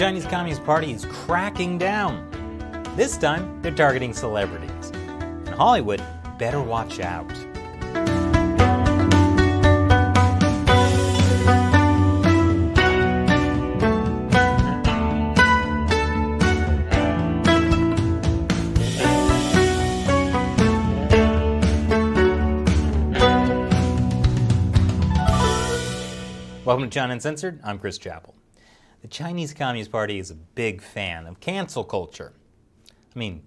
Chinese Communist Party is cracking down. This time, they're targeting celebrities. And Hollywood better watch out. Welcome to China Uncensored. I'm Chris Chappell. The Chinese Communist Party is a big fan of cancel culture. I mean,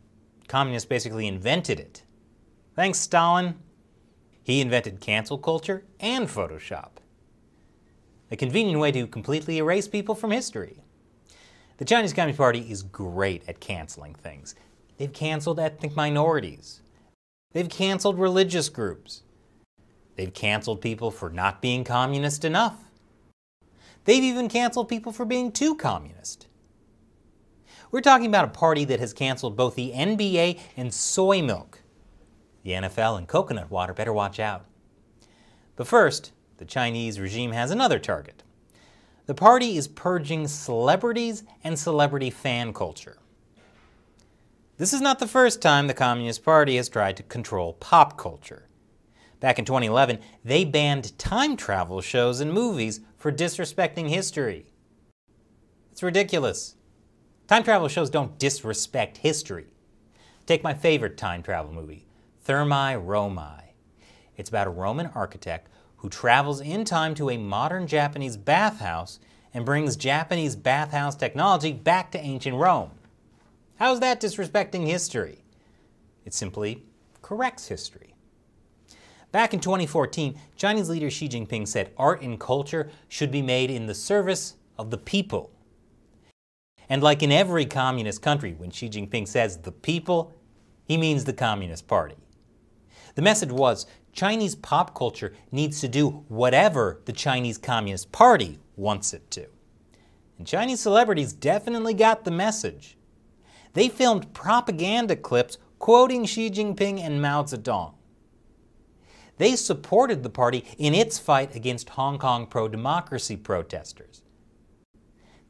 communists basically invented it. Thanks, Stalin. He invented cancel culture and Photoshop. A convenient way to completely erase people from history. The Chinese Communist Party is great at canceling things. They've canceled ethnic minorities. They've canceled religious groups. They've canceled people for not being communist enough. They've even canceled people for being too communist. We're talking about a party that has canceled both the NBA and soy milk. The NFL and coconut water better watch out. But first, the Chinese regime has another target. The party is purging celebrities and celebrity fan culture. This is not the first time the Communist Party has tried to control pop culture. Back in 2011, they banned time travel shows and movies for disrespecting history. It's ridiculous. Time travel shows don't disrespect history. Take my favorite time travel movie, Thermae Romae. It's about a Roman architect who travels in time to a modern Japanese bathhouse and brings Japanese bathhouse technology back to ancient Rome. How's that disrespecting history? It simply corrects history. Back in 2014, Chinese leader Xi Jinping said art and culture should be made in the service of the people. And like in every communist country, when Xi Jinping says the people, he means the Communist Party. The message was Chinese pop culture needs to do whatever the Chinese Communist Party wants it to. And Chinese celebrities definitely got the message. They filmed propaganda clips quoting Xi Jinping and Mao Zedong. They supported the party in its fight against Hong Kong pro-democracy protesters.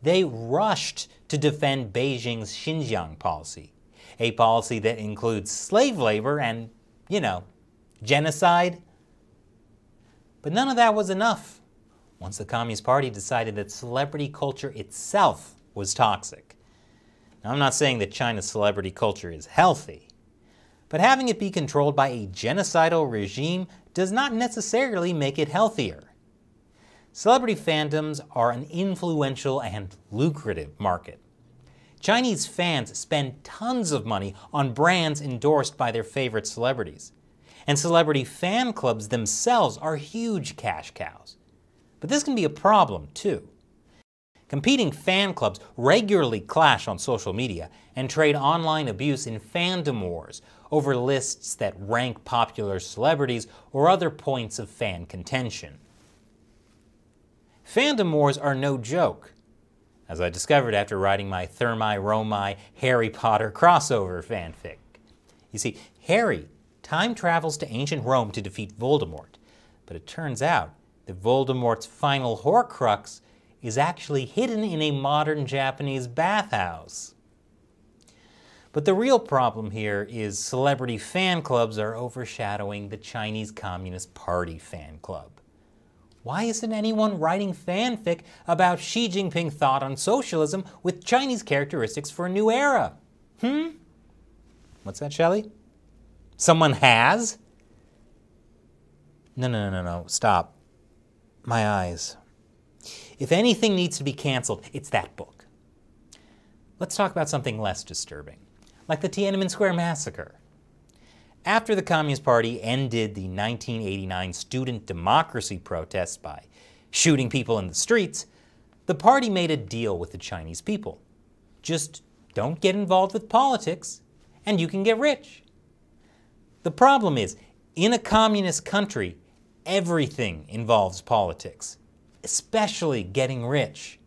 They rushed to defend Beijing's Xinjiang policy, a policy that includes slave labor and, genocide. But none of that was enough once the Communist Party decided that celebrity culture itself was toxic. Now, I'm not saying that China's celebrity culture is healthy, but having it be controlled by a genocidal regime does not necessarily make it healthier. Celebrity fandoms are an influential and lucrative market. Chinese fans spend tons of money on brands endorsed by their favorite celebrities. And celebrity fan clubs themselves are huge cash cows. But this can be a problem too. Competing fan clubs regularly clash on social media and trade online abuse in fandom wars over lists that rank popular celebrities or other points of fan contention. Fandom wars are no joke, as I discovered after writing my Thermae Romae Harry Potter crossover fanfic. You see, Harry time travels to ancient Rome to defeat Voldemort, but it turns out that Voldemort's final Horcrux is actually hidden in a modern Japanese bathhouse. But the real problem here is celebrity fan clubs are overshadowing the Chinese Communist Party fan club. Why isn't anyone writing fanfic about Xi Jinping thought on socialism with Chinese characteristics for a new era? What's that, Shelley? Someone has? No, stop. My eyes. If anything needs to be canceled, it's that book. Let's talk about something less disturbing, like the Tiananmen Square massacre. After the Communist Party ended the 1989 student democracy protests by shooting people in the streets, the party made a deal with the Chinese people. Just don't get involved with politics, and you can get rich. The problem is, in a communist country, everything involves politics, especially getting rich.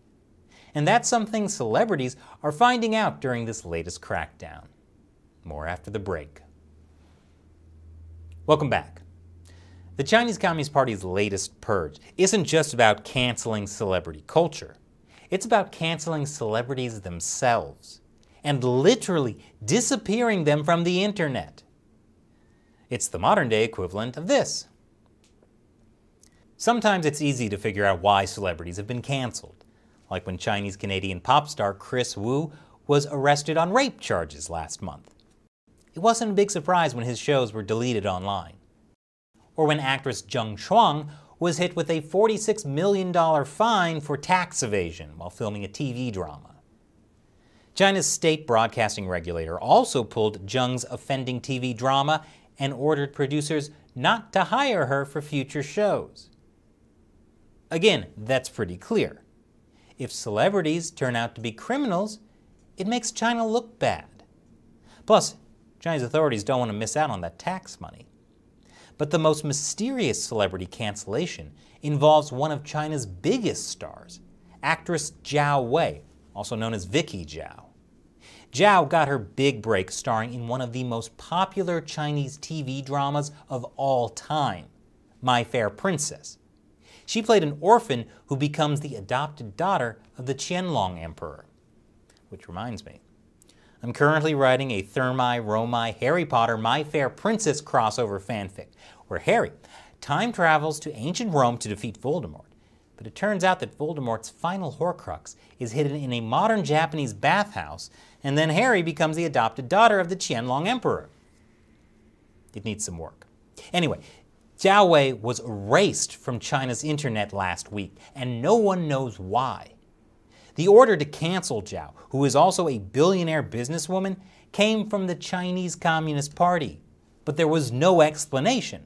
And that's something celebrities are finding out during this latest crackdown. More after the break. Welcome back. The Chinese Communist Party's latest purge isn't just about canceling celebrity culture. It's about canceling celebrities themselves and literally disappearing them from the internet. It's the modern-day equivalent of this. Sometimes it's easy to figure out why celebrities have been canceled, like when Chinese-Canadian pop star Chris Wu was arrested on rape charges last month. It wasn't a big surprise when his shows were deleted online. Or when actress Zheng Shuang was hit with a $46 million fine for tax evasion while filming a TV drama. China's state broadcasting regulator also pulled Zheng's offending TV drama and ordered producers not to hire her for future shows. Again, that's pretty clear. If celebrities turn out to be criminals, it makes China look bad. Plus, Chinese authorities don't want to miss out on that tax money. But the most mysterious celebrity cancellation involves one of China's biggest stars, actress Zhao Wei, also known as Vicky Zhao. Zhao got her big break starring in one of the most popular Chinese TV dramas of all time, My Fair Princess. She played an orphan who becomes the adopted daughter of the Qianlong Emperor. Which reminds me, I'm currently writing a Thermae Romae Harry Potter My Fair Princess crossover fanfic, where Harry time travels to ancient Rome to defeat Voldemort. But it turns out that Voldemort's final Horcrux is hidden in a modern Japanese bathhouse, and then Harry becomes the adopted daughter of the Qianlong Emperor. It needs some work. Anyway, Zhao Wei was erased from China's internet last week, and no one knows why. The order to cancel Zhao, who is also a billionaire businesswoman, came from the Chinese Communist Party, but there was no explanation.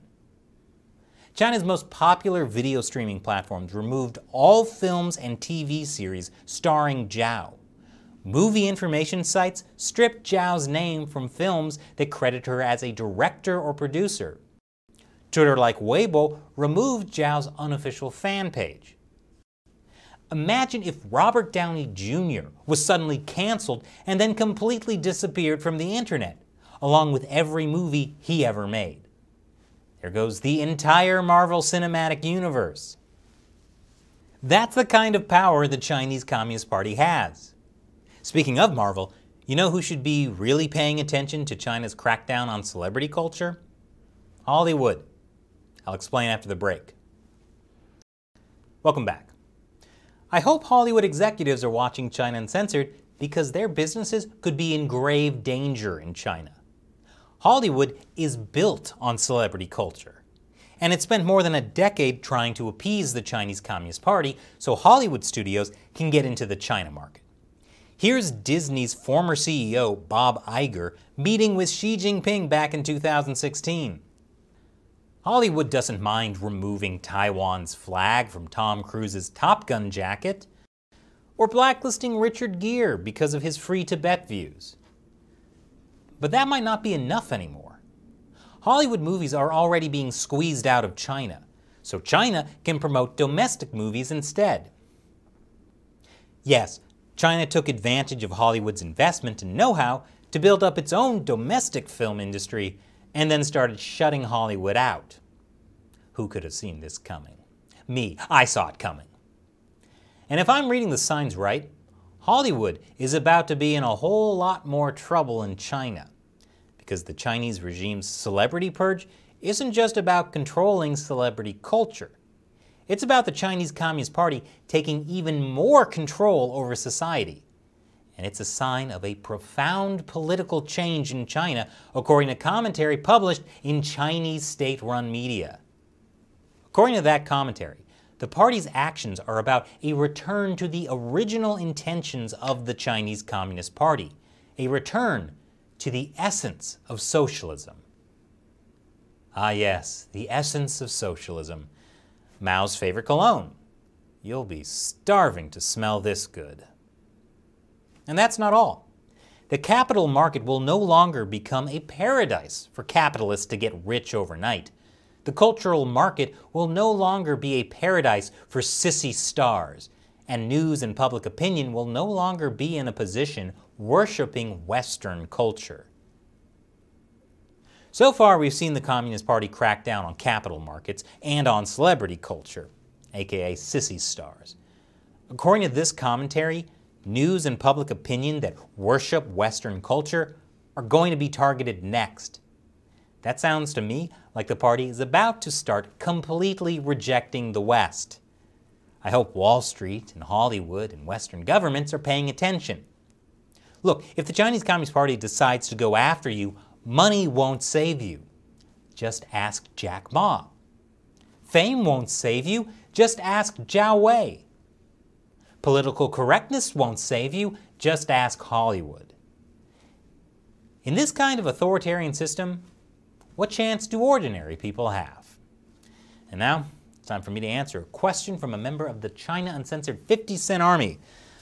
China's most popular video streaming platforms removed all films and TV series starring Zhao. Movie information sites stripped Zhao's name from films that credit her as a director or producer. Twitter like Weibo removed Zhao's unofficial fan page. Imagine if Robert Downey Jr. was suddenly canceled and then completely disappeared from the internet, along with every movie he ever made. There goes the entire Marvel Cinematic Universe. That's the kind of power the Chinese Communist Party has. Speaking of Marvel, you know who should be really paying attention to China's crackdown on celebrity culture? Hollywood. I'll explain after the break. Welcome back. I hope Hollywood executives are watching China Uncensored because their businesses could be in grave danger in China. Hollywood is built on celebrity culture, and it spent more than a decade trying to appease the Chinese Communist Party so Hollywood studios can get into the China market. Here's Disney's former CEO, Bob Iger, meeting with Xi Jinping back in 2016. Hollywood doesn't mind removing Taiwan's flag from Tom Cruise's Top Gun jacket, or blacklisting Richard Gere because of his free Tibet views. But that might not be enough anymore. Hollywood movies are already being squeezed out of China, so China can promote domestic movies instead. Yes, China took advantage of Hollywood's investment and know-how to build up its own domestic film industry and then started shutting Hollywood out. Who could have seen this coming? Me, I saw it coming. And if I'm reading the signs right, Hollywood is about to be in a whole lot more trouble in China, because the Chinese regime's celebrity purge isn't just about controlling celebrity culture. It's about the Chinese Communist Party taking even more control over society. And it's a sign of a profound political change in China, according to commentary published in Chinese state-run media. According to that commentary, the party's actions are about a return to the original intentions of the Chinese Communist Party, a return to the essence of socialism. Ah yes, the essence of socialism. Mao's favorite cologne. You'll be starving to smell this good. And that's not all. The capital market will no longer become a paradise for capitalists to get rich overnight. The cultural market will no longer be a paradise for sissy stars, and news and public opinion will no longer be in a position worshiping Western culture. So far, we've seen the Communist Party crack down on capital markets and on celebrity culture, aka sissy stars. According to this commentary, news and public opinion that worship Western culture are going to be targeted next. That sounds to me like the party is about to start completely rejecting the West. I hope Wall Street and Hollywood and Western governments are paying attention. Look, if the Chinese Communist Party decides to go after you, money won't save you. Just ask Jack Ma. Fame won't save you. Just ask Zhao Wei. Political correctness won't save you. Just ask Hollywood. In this kind of authoritarian system, what chance do ordinary people have? And now, it's time for me to answer a question from a member of the China Uncensored 50 Cent Army,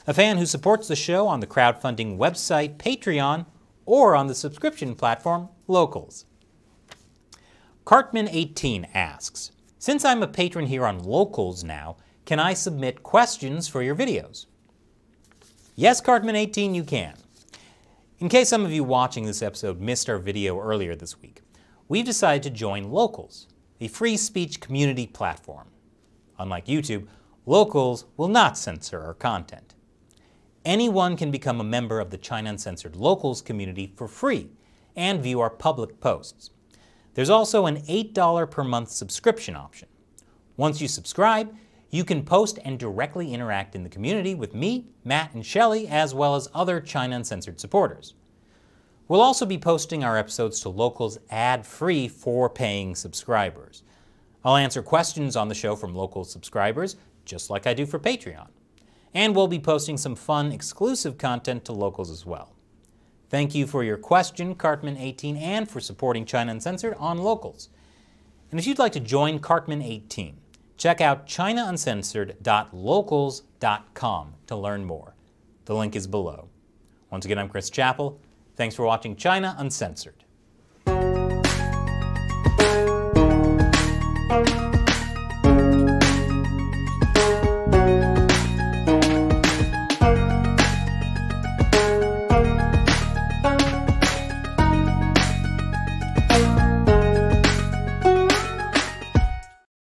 a fan who supports the show on the crowdfunding website Patreon or on the subscription platform Locals. Cartman18 asks, since I'm a patron here on Locals now, can I submit questions for your videos? Yes, Cartman18, you can. In case some of you watching this episode missed our video earlier this week, we've decided to join Locals, a free speech community platform. Unlike YouTube, Locals will not censor our content. Anyone can become a member of the China Uncensored Locals community for free and view our public posts. There's also an $8 per month subscription option. Once you subscribe, you can post and directly interact in the community with me, Matt, and Shelley, as well as other China Uncensored supporters. We'll also be posting our episodes to Locals ad-free for paying subscribers. I'll answer questions on the show from Locals subscribers, just like I do for Patreon. And we'll be posting some fun, exclusive content to Locals as well. Thank you for your question, Cartman18, and for supporting China Uncensored on Locals. And if you'd like to join Cartman18, check out chinauncensored.locals.com to learn more. The link is below. Once again, I'm Chris Chappell. Thanks for watching China Uncensored.